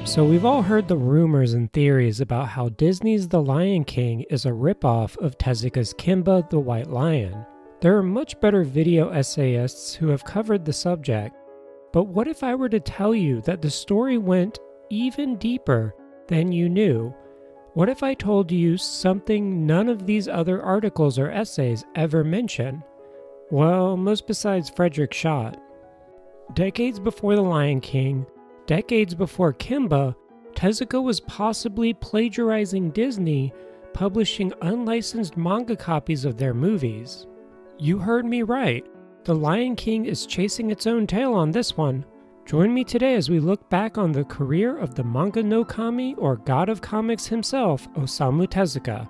So we've all heard the rumors and theories about how Disney's The Lion King is a ripoff of Tezuka's Kimba the White Lion. There are much better video essayists who have covered the subject, but what if I were to tell you that the story went even deeper than you knew? What if I told you something none of these other articles or essays ever mention? Well, most besides Frederick Schott. Decades before The Lion King, decades before Kimba, Tezuka was possibly plagiarizing Disney, publishing unlicensed manga copies of their movies. You heard me right. The Lion King is chasing its own tail on this one. Join me today as we look back on the career of the manga no kami, or god of comics himself, Osamu Tezuka,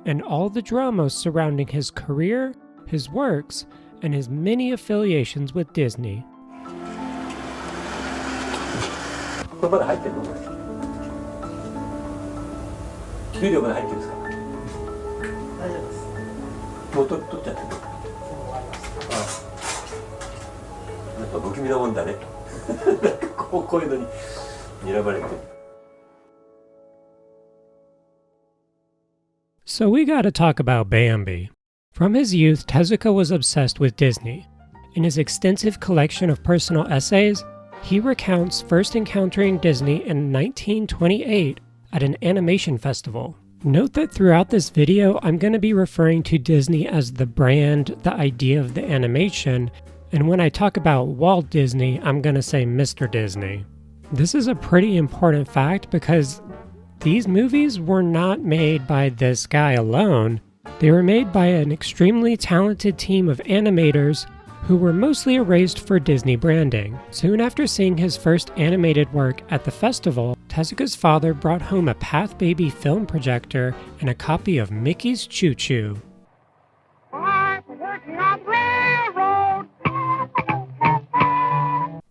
and all the drama surrounding his career, his works, and his many affiliations with Disney. これまだ入ってるの？これ。給料まだ入ってるんですか？大丈夫です。もう取っちゃってる。やっぱ不気味なもんだね。こういうのに睨まれてる。So we gotta talk about Bambi. From his youth, Tezuka was obsessed with Disney. In his extensive collection of personal essays, he recounts first encountering Disney in 1928 at an animation festival. Note that throughout this video, I'm going to be referring to Disney as the brand, the idea of the animation, and when I talk about Walt Disney, I'm going to say Mr. Disney. This is a pretty important fact because these movies were not made by this guy alone. They were made by an extremely talented team of animators who were mostly erased for Disney branding. Soon after seeing his first animated work at the festival, Tezuka's father brought home a Path Baby film projector and a copy of Mickey's Choo Choo.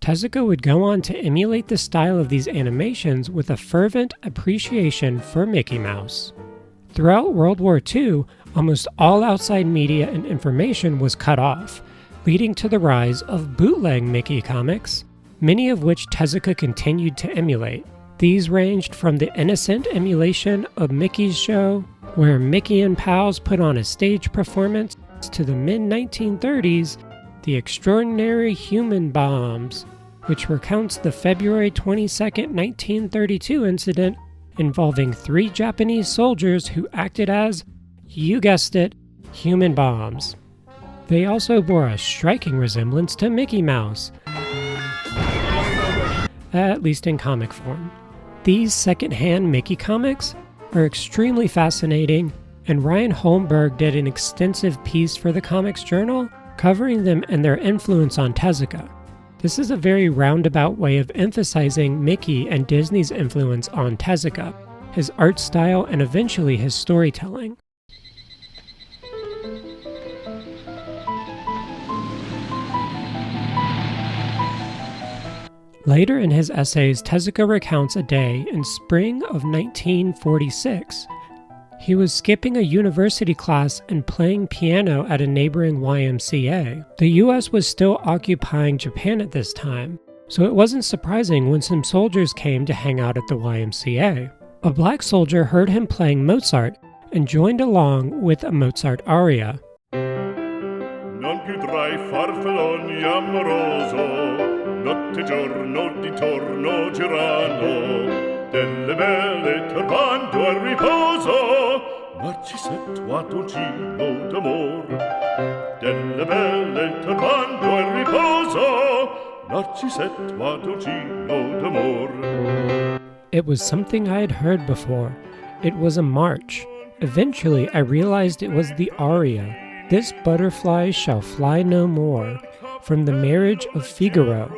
Tezuka would go on to emulate the style of these animations with a fervent appreciation for Mickey Mouse. Throughout World War II, almost all outside media and information was cut off, leading to the rise of bootleg Mickey comics, many of which Tezuka continued to emulate. These ranged from the innocent emulation of Mickey's Show, where Mickey and pals put on a stage performance, to the mid-1930s, The Extraordinary Human Bombs, which recounts the February 22, 1932 incident involving 3 Japanese soldiers who acted as, you guessed it, human bombs. They also bore a striking resemblance to Mickey Mouse, at least in comic form. These second-hand Mickey comics are extremely fascinating, and Ryan Holmberg did an extensive piece for the Comics Journal covering them and their influence on Tezuka. This is a very roundabout way of emphasizing Mickey and Disney's influence on Tezuka, his art style, and eventually his storytelling. Later in his essays, Tezuka recounts a day in spring of 1946. He was skipping a university class and playing piano at a neighboring YMCA. The US was still occupying Japan at this time, so it wasn't surprising when some soldiers came to hang out at the YMCA. A black soldier heard him playing Mozart and joined along with a Mozart aria. Non più tra I farfalloni amoroso, notte giorno di torno girano, delle belle turbando al riposo, narcisetto d'amor. Delle belle turbando al riposo, narcisetto d'amor. It was something I had heard before. It was a march. Eventually, I realized it was the aria, This Butterfly Shall Fly No More, from The Marriage of Figaro.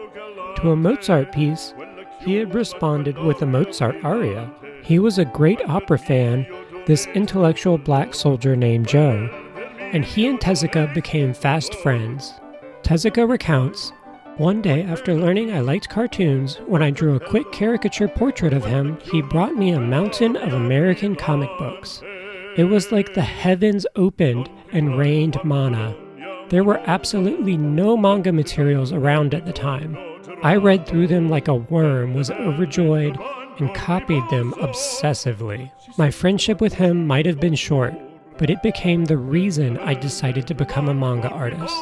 To a Mozart piece, he had responded with a Mozart aria. He was a great opera fan, this intellectual black soldier named Joe, and he and Tezuka became fast friends. Tezuka recounts, "One day after learning I liked cartoons, when I drew a quick caricature portrait of him, he brought me a mountain of American comic books. It was like the heavens opened and rained mana. There were absolutely no manga materials around at the time. I read through them like a worm, was overjoyed, and copied them obsessively. My friendship with him might have been short, but it became the reason I decided to become a manga artist.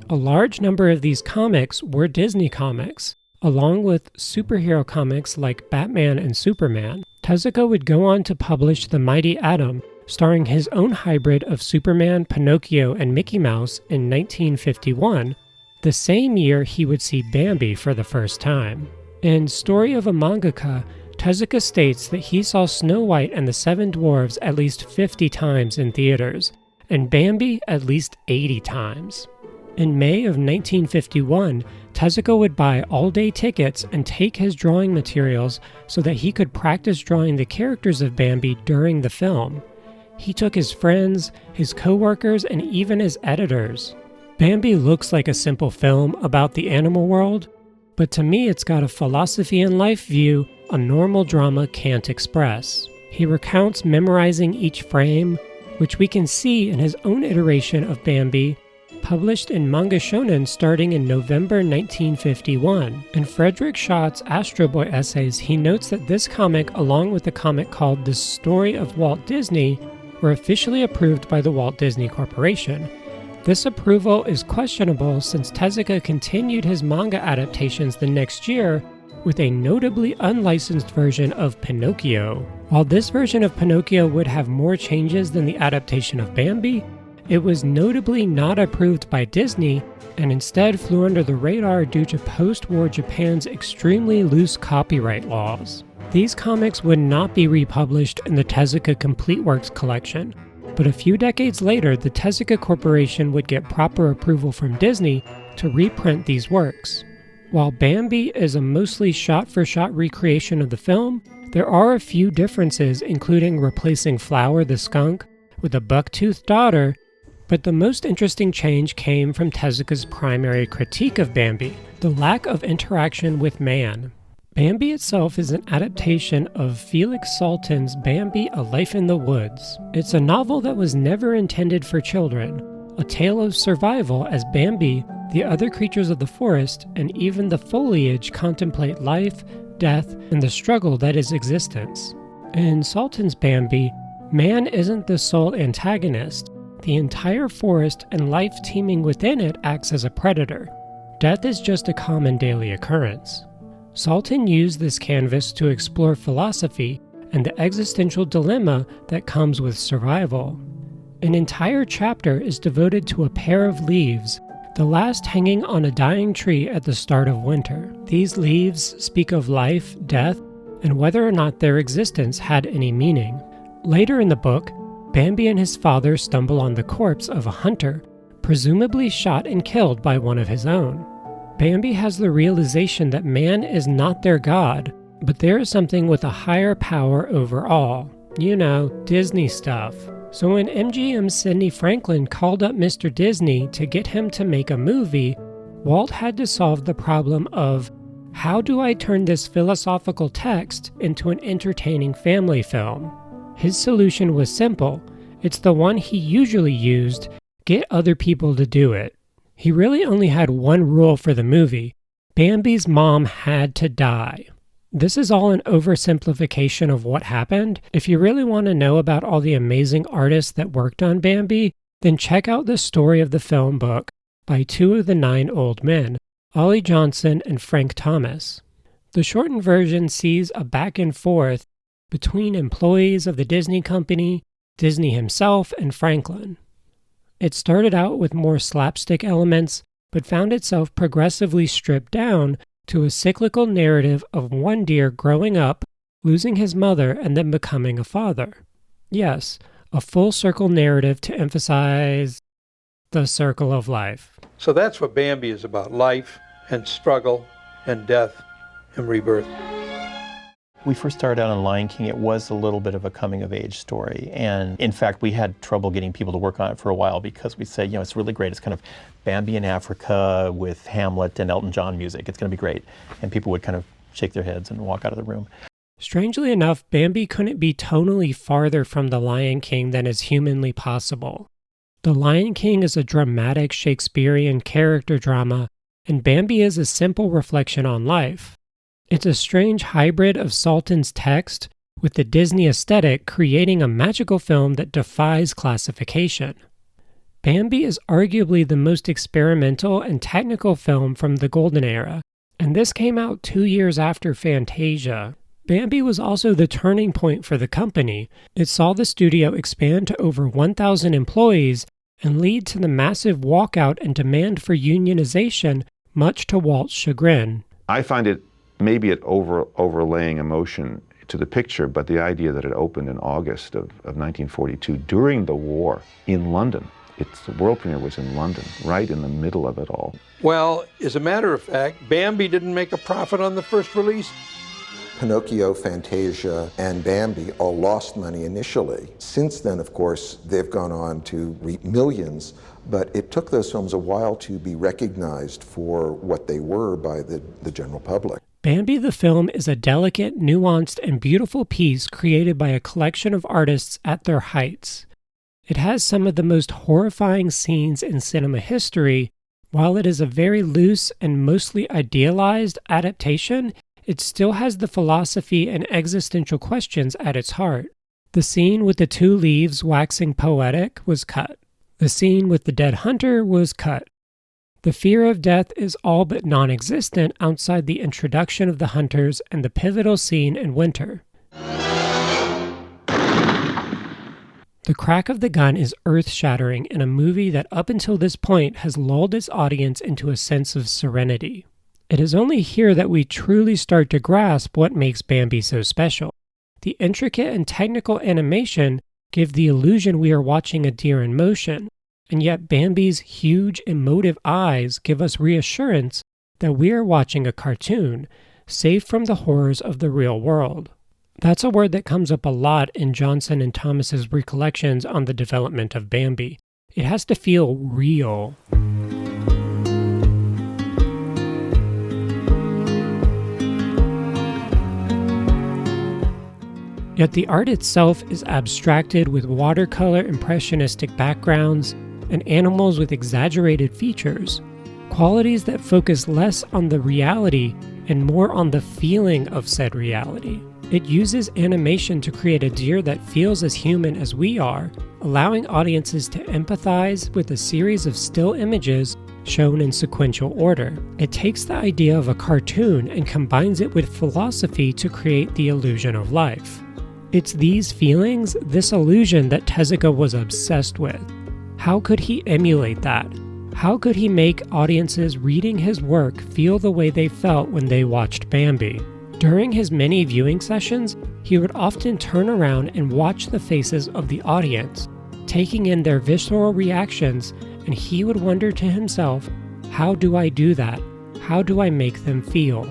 A large number of these comics were Disney comics, along with superhero comics like Batman and Superman. Tezuka would go on to publish The Mighty Atom, starring his own hybrid of Superman, Pinocchio, and Mickey Mouse in 1951, the same year he would see Bambi for the first time. In Story of a Mangaka, Tezuka states that he saw Snow White and the Seven Dwarfs at least 50 times in theaters, and Bambi at least 80 times. In May of 1951, Tezuka would buy all-day tickets and take his drawing materials so that he could practice drawing the characters of Bambi during the film. He took his friends, his co-workers, and even his editors. Bambi looks like a simple film about the animal world, but to me it's got a philosophy and life view a normal drama can't express. He recounts memorizing each frame, which we can see in his own iteration of Bambi, published in Manga Shonen starting in November 1951. In Frederick Schott's Astro Boy essays, he notes that this comic, along with a comic called The Story of Walt Disney, were officially approved by the Walt Disney Corporation. This approval is questionable since Tezuka continued his manga adaptations the next year with a notably unlicensed version of Pinocchio. While this version of Pinocchio would have more changes than the adaptation of Bambi, it was notably not approved by Disney and instead flew under the radar due to post-war Japan's extremely loose copyright laws. These comics would not be republished in the Tezuka Complete Works collection, but a few decades later the Tezuka Corporation would get proper approval from Disney to reprint these works. While Bambi is a mostly shot-for-shot recreation of the film, there are a few differences, including replacing Flower the skunk with a buck-toothed daughter, but the most interesting change came from Tezuka's primary critique of Bambi, the lack of interaction with man. Bambi itself is an adaptation of Felix Salten's Bambi: A Life in the Woods. It's a novel that was never intended for children, a tale of survival as Bambi, the other creatures of the forest, and even the foliage contemplate life, death, and the struggle that is existence. In Salten's Bambi, man isn't the sole antagonist. The entire forest and life teeming within it acts as a predator. Death is just a common daily occurrence. Salten used this canvas to explore philosophy and the existential dilemma that comes with survival. An entire chapter is devoted to a pair of leaves, the last hanging on a dying tree at the start of winter. These leaves speak of life, death, and whether or not their existence had any meaning. Later in the book, Bambi and his father stumble on the corpse of a hunter, presumably shot and killed by one of his own. Bambi has the realization that man is not their god, but there is something with a higher power over all. You know, Disney stuff. So when MGM's Sidney Franklin called up Mr. Disney to get him to make a movie, Walt had to solve the problem of, how do I turn this philosophical text into an entertaining family film? His solution was simple. It's the one he usually used: get other people to do it. He really only had one rule for the movie: Bambi's mom had to die. This is all an oversimplification of what happened. If you really want to know about all the amazing artists that worked on Bambi, then check out the story of the film book by two of the 9 old men, Ollie Johnston and Frank Thomas. The shortened version sees a back and forth between employees of the Disney company, Disney himself, and Franklin. It started out with more slapstick elements, but found itself progressively stripped down to a cyclical narrative of one deer growing up, losing his mother, and then becoming a father. Yes, a full circle narrative to emphasize the circle of life. So that's what Bambi is about: life and struggle and death and rebirth. We first started out on Lion King, it was a little bit of a coming-of-age story. And in fact, we had trouble getting people to work on it for a while because we said, it's really great. It's kind of Bambi in Africa with Hamlet and Elton John music. It's going to be great. And people would kind of shake their heads and walk out of the room. Strangely enough, Bambi couldn't be tonally farther from The Lion King than is humanly possible. The Lion King is a dramatic Shakespearean character drama, and Bambi is a simple reflection on life. It's a strange hybrid of Saltin's text with the Disney aesthetic, creating a magical film that defies classification. Bambi is arguably the most experimental and technical film from the Golden Era, and this came out 2 years after Fantasia. Bambi was also the turning point for the company. It saw the studio expand to over 1,000 employees and lead to the massive walkout and demand for unionization, much to Walt's chagrin. I find it maybe it overlaying emotion to the picture, but the idea that it opened in August of 1942 during the war in London. The world premiere was in London, right in the middle of it all. Well, as a matter of fact, Bambi didn't make a profit on the first release. Pinocchio, Fantasia, and Bambi all lost money initially. Since then, of course, they've gone on to reap millions, but it took those films a while to be recognized for what they were by the general public. Bambi the film is a delicate, nuanced, and beautiful piece created by a collection of artists at their heights. It has some of the most horrifying scenes in cinema history. While it is a very loose and mostly idealized adaptation, it still has the philosophy and existential questions at its heart. The scene with the 2 leaves waxing poetic was cut. The scene with the dead hunter was cut. The fear of death is all but non-existent outside the introduction of the hunters and the pivotal scene in winter. The crack of the gun is earth-shattering in a movie that up until this point has lulled its audience into a sense of serenity. It is only here that we truly start to grasp what makes Bambi so special. The intricate and technical animation give the illusion we are watching a deer in motion, and yet Bambi's huge, emotive eyes give us reassurance that we are watching a cartoon, safe from the horrors of the real world. That's a word that comes up a lot in Johnston and Thomas's recollections on the development of Bambi. It has to feel real. Yet the art itself is abstracted with watercolor impressionistic backgrounds and animals with exaggerated features, qualities that focus less on the reality and more on the feeling of said reality. It uses animation to create a deer that feels as human as we are, allowing audiences to empathize with a series of still images shown in sequential order. It takes the idea of a cartoon and combines it with philosophy to create the illusion of life. It's these feelings, this illusion, that Tezuka was obsessed with. How could he emulate that? How could he make audiences reading his work feel the way they felt when they watched Bambi? During his many viewing sessions, he would often turn around and watch the faces of the audience, taking in their visceral reactions, and he would wonder to himself, how do I do that? How do I make them feel?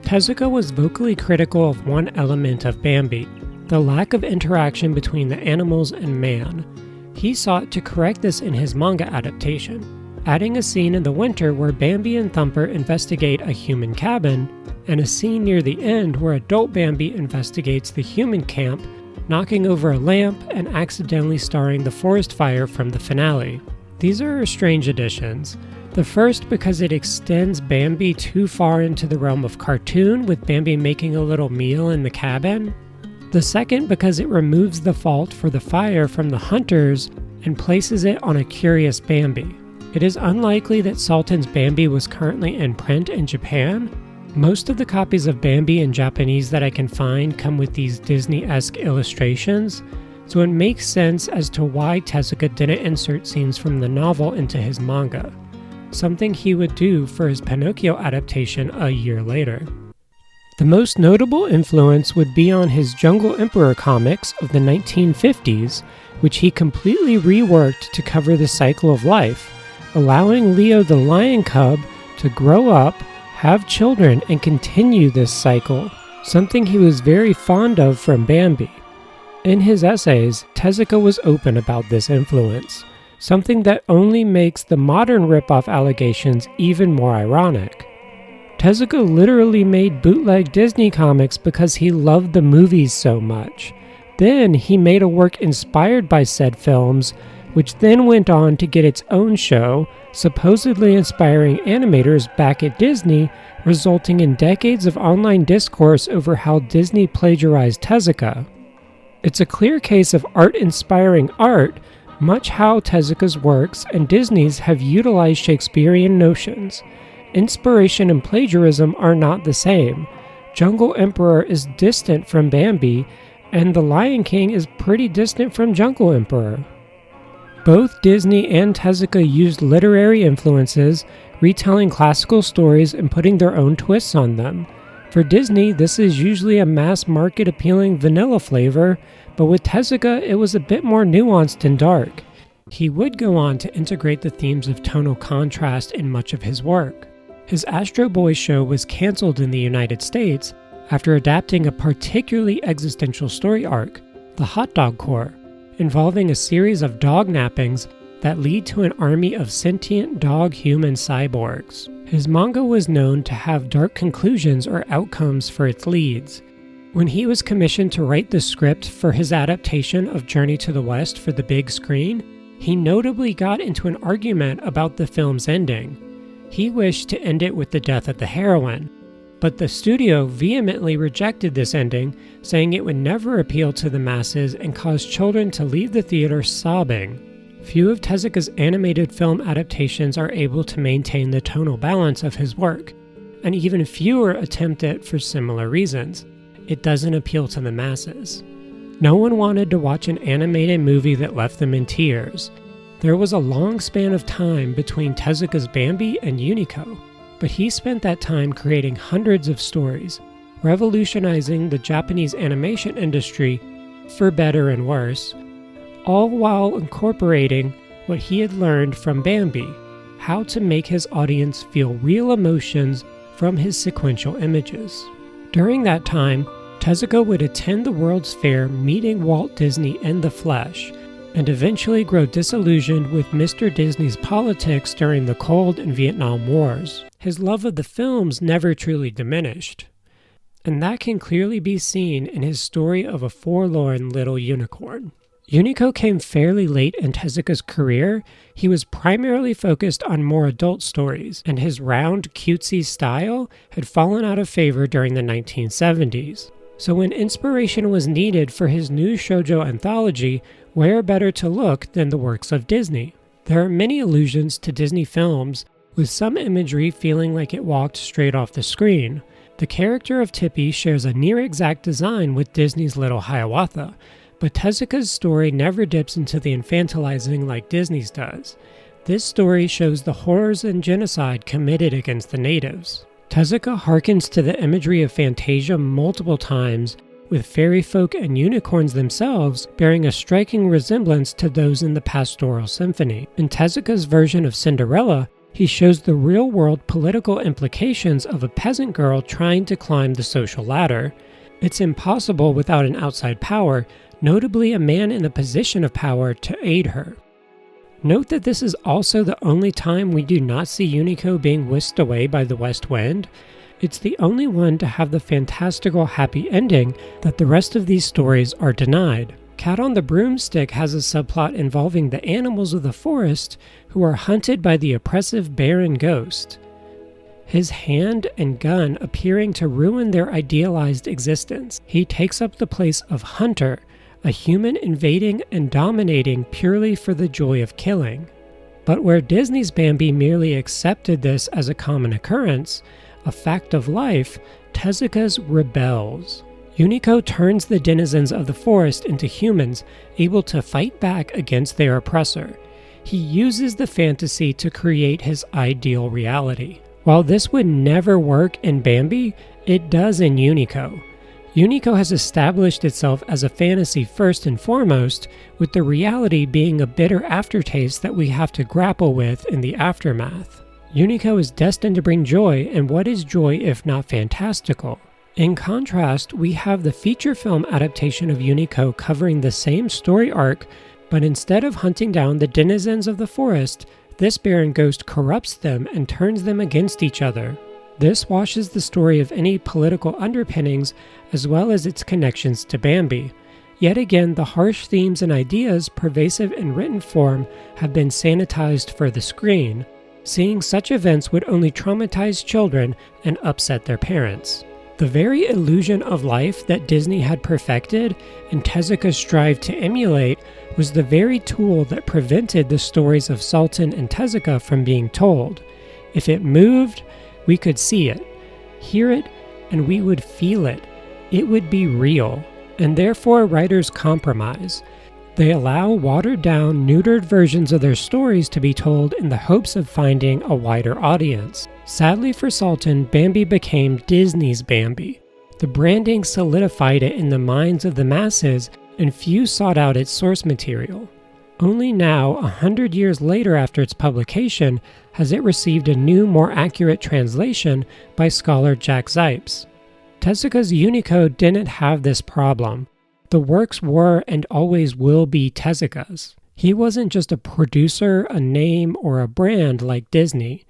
Tezuka was vocally critical of one element of Bambi, the lack of interaction between the animals and man. He sought to correct this in his manga adaptation, adding a scene in the winter where Bambi and Thumper investigate a human cabin, and a scene near the end where adult Bambi investigates the human camp, knocking over a lamp and accidentally starting the forest fire from the finale. These are strange additions. The first because it extends Bambi too far into the realm of cartoon, with Bambi making a little meal in the cabin. The second because it removes the fault for the fire from the hunters and places it on a curious Bambi. It is unlikely that Saltin's Bambi was currently in print in Japan. Most of the copies of Bambi in Japanese that I can find come with these Disney-esque illustrations, so it makes sense as to why Tezuka didn't insert scenes from the novel into his manga, something he would do for his Pinocchio adaptation a year later. The most notable influence would be on his Jungle Emperor comics of the 1950s, which he completely reworked to cover the cycle of life, allowing Leo the lion cub to grow up, have children, and continue this cycle, something he was very fond of from Bambi. In his essays, Tezuka was open about this influence, something that only makes the modern ripoff allegations even more ironic. Tezuka literally made bootleg Disney comics because he loved the movies so much. Then he made a work inspired by said films, which then went on to get its own show, supposedly inspiring animators back at Disney, resulting in decades of online discourse over how Disney plagiarized Tezuka. It's a clear case of art inspiring art, much how Tezuka's works and Disney's have utilized Shakespearean notions. Inspiration and plagiarism are not the same. Jungle Emperor is distant from Bambi, and The Lion King is pretty distant from Jungle Emperor. Both Disney and Tezuka used literary influences, retelling classical stories and putting their own twists on them. For Disney, this is usually a mass-market appealing vanilla flavor, but with Tezuka, it was a bit more nuanced and dark. He would go on to integrate the themes of tonal contrast in much of his work. His Astro Boy show was cancelled in the United States after adapting a particularly existential story arc, The Hot Dog Corps, involving a series of dog nappings that lead to an army of sentient dog-human cyborgs. His manga was known to have dark conclusions or outcomes for its leads. When he was commissioned to write the script for his adaptation of Journey to the West for the big screen, he notably got into an argument about the film's ending. He wished to end it with the death of the heroine, but the studio vehemently rejected this ending, saying it would never appeal to the masses and cause children to leave the theater sobbing. Few of Tezuka's animated film adaptations are able to maintain the tonal balance of his work, and even fewer attempt it for similar reasons. It doesn't appeal to the masses. No one wanted to watch an animated movie that left them in tears. There was a long span of time between Tezuka's Bambi and Unico, but he spent that time creating hundreds of stories, revolutionizing the Japanese animation industry for better and worse, all while incorporating what he had learned from Bambi, how to make his audience feel real emotions from his sequential images. During that time, Tezuka would attend the World's Fair meeting Walt Disney in the flesh, and eventually grow disillusioned with Mr. Disney's politics during the Cold and Vietnam Wars. His love of the films never truly diminished, and that can clearly be seen in his story of a forlorn little unicorn. Unico came fairly late in Tezuka's career. He was primarily focused on more adult stories, and his round, cutesy style had fallen out of favor during the 1970s. So when inspiration was needed for his new shoujo anthology, where better to look than the works of Disney? There are many allusions to Disney films, with some imagery feeling like it walked straight off the screen. The character of Tippy shares a near-exact design with Disney's Little Hiawatha, but Tezuka's story never dips into the infantilizing like Disney's does. This story shows the horrors and genocide committed against the natives. Tezuka harkens to the imagery of Fantasia multiple times, with fairy folk and unicorns themselves bearing a striking resemblance to those in the Pastoral Symphony. In Tezuka's version of Cinderella, he shows the real-world political implications of a peasant girl trying to climb the social ladder. It's impossible without an outside power, notably a man in a position of power, to aid her. Note that this is also the only time we do not see Unico being whisked away by the west wind. It's the only one to have the fantastical happy ending that the rest of these stories are denied. Cat on the Broomstick has a subplot involving the animals of the forest who are hunted by the oppressive Baron Ghost, his hand and gun appearing to ruin their idealized existence. He takes up the place of Hunter, a human invading and dominating purely for the joy of killing. But where Disney's Bambi merely accepted this as a common occurrence, a fact of life, Tezuka's rebels. Unico turns the denizens of the forest into humans able to fight back against their oppressor. He uses the fantasy to create his ideal reality. While this would never work in Bambi, it does in Unico. Unico has established itself as a fantasy first and foremost, with the reality being a bitter aftertaste that we have to grapple with in the aftermath. Unico is destined to bring joy, and what is joy if not fantastical? In contrast, we have the feature film adaptation of Unico covering the same story arc, but instead of hunting down the denizens of the forest, this Baron Ghost corrupts them and turns them against each other. This washes the story of any political underpinnings as well as its connections to Bambi. Yet again, the harsh themes and ideas pervasive in written form have been sanitized for the screen. Seeing such events would only traumatize children and upset their parents. The very illusion of life that Disney had perfected and Tezuka strived to emulate was the very tool that prevented the stories of Sultan and Tezuka from being told. If it moved, we could see it, hear it, and we would feel it. It would be real, and therefore writers compromise. They allow watered-down, neutered versions of their stories to be told in the hopes of finding a wider audience. Sadly for Sultan, Bambi became Disney's Bambi. The branding solidified it in the minds of the masses, and few sought out its source material. Only now, 100 years later after its publication, has it received a new, more accurate translation by scholar Jack Zipes. Tezuka's Unico didn't have this problem. The works were and always will be Tezuka's. He wasn't just a producer, a name, or a brand like Disney.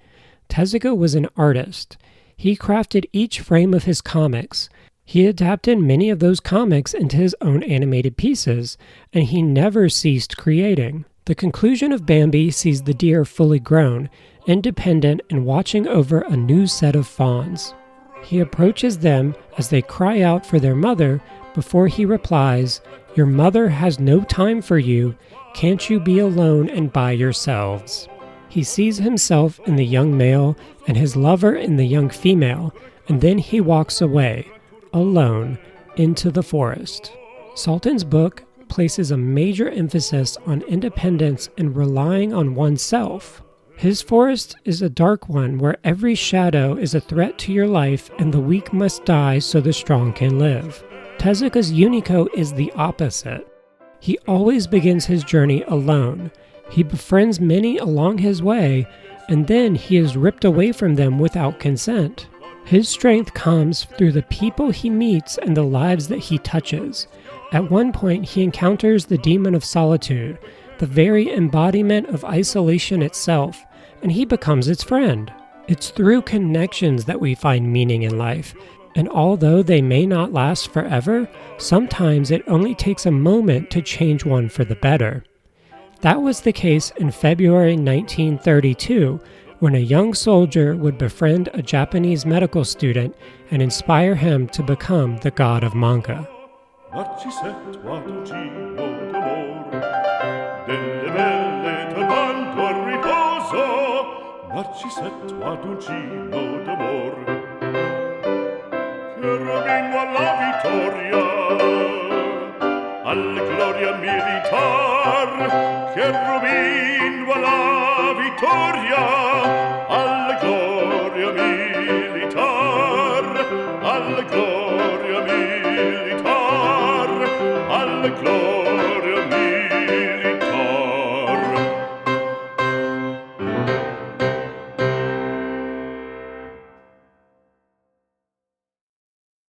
Tezuka was an artist. He crafted each frame of his comics. He adapted many of those comics into his own animated pieces, and he never ceased creating. The conclusion of Bambi sees the deer fully grown, independent, and watching over a new set of fawns. He approaches them as they cry out for their mother before he replies, "Your mother has no time for you. Can't you be alone and by yourselves?" He sees himself in the young male and his lover in the young female, and then he walks away, alone, into the forest. Sultan's book places a major emphasis on independence and relying on oneself. His forest is a dark one where every shadow is a threat to your life and the weak must die so the strong can live. Tezuka's Unico is the opposite. He always begins his journey alone. He befriends many along his way, and then he is ripped away from them without consent. His strength comes through the people he meets and the lives that he touches. At one point, he encounters the demon of solitude, the very embodiment of isolation itself, and he becomes its friend. It's through connections that we find meaning in life, and although they may not last forever, sometimes it only takes a moment to change one for the better. That was the case in February 1932, when a young soldier would befriend a Japanese medical student and inspire him to become the god of manga. Alla gloria militar, cherubin va la vittoria,